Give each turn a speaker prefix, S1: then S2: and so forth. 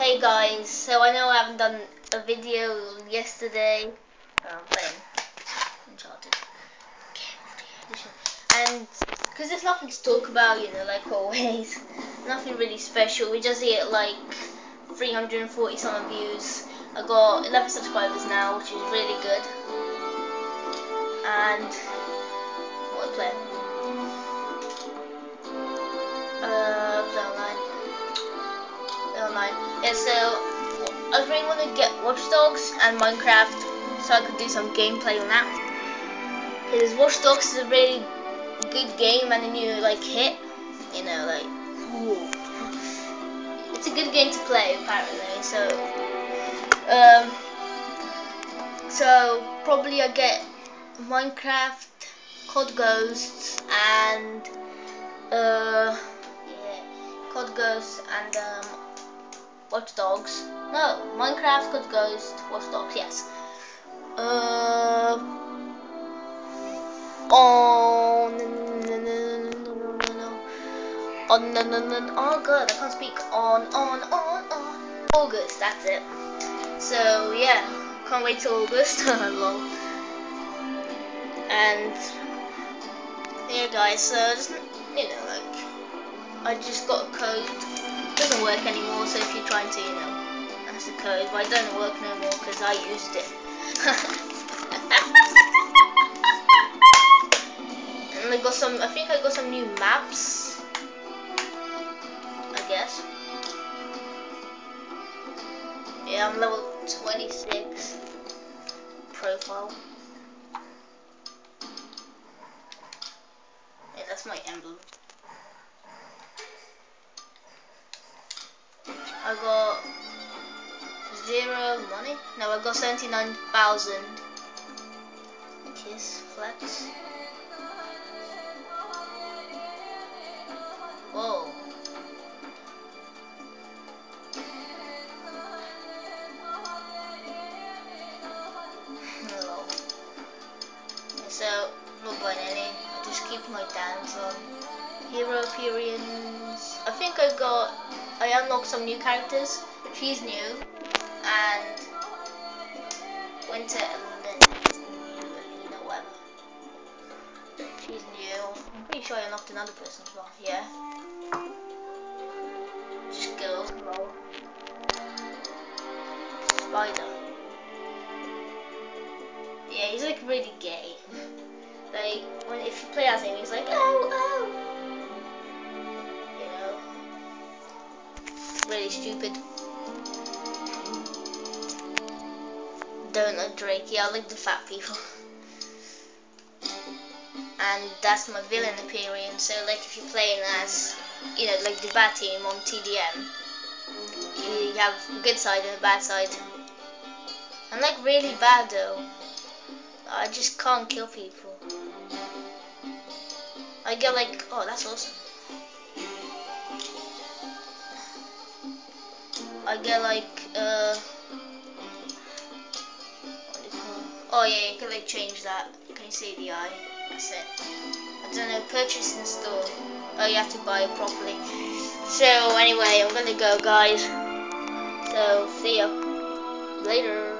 S1: Hey guys, so I know I haven't done a video yesterday. I'm playing Uncharted Edition. And because there's nothing to talk about, like always, nothing really special. We just hit like 340 some views. I got 11 subscribers now, which is really good. And what am I playing? Play online. Yeah, so I really want to get Watch Dogs and Minecraft so I could do some gameplay on that. Because Watch Dogs is a really good game and a new hit. It's a good game to play apparently. So probably I get Minecraft, COD Ghosts, and COD Ghosts and Watch Dogs. No, Minecraft, COD Ghost, Watch Dogs. Yes. Oh god, I can't speak. On August. That's it. So yeah, can't wait till August. Lol. And yeah, guys. So just, I just got a code. It doesn't work anymore. So if you're trying to, that's the code. But it doesn't work no more because I used it. And I think I got some new maps. I guess. Yeah, I'm level 26. Profile. Yeah, that's my emblem. I got 0 money. No, I got 79,000. Kiss flex. Whoa. Hello. So, not buying any. I just keep my dance on. Hero appearance. I think I unlocked some new characters. She's new. And Winter Elena, whatever. She's new. I'm pretty sure I unlocked another person as well. Yeah. Just go. Roll. Spider. Yeah, he's really gay. If you play as him, he's like, oh. Really stupid. Donut Drake. Yeah, I like the fat people. And that's my villain appearance. So if you're playing as, the bad team on TDM, you have a good side and a bad side. I'm really bad though. I just can't kill people. I get oh, that's awesome. I get what do you call it? Oh yeah, you can change that. Can you see the eye? That's it. I don't know, purchase in store. Oh, you have to buy it properly. So anyway, I'm gonna go, guys. So see ya later.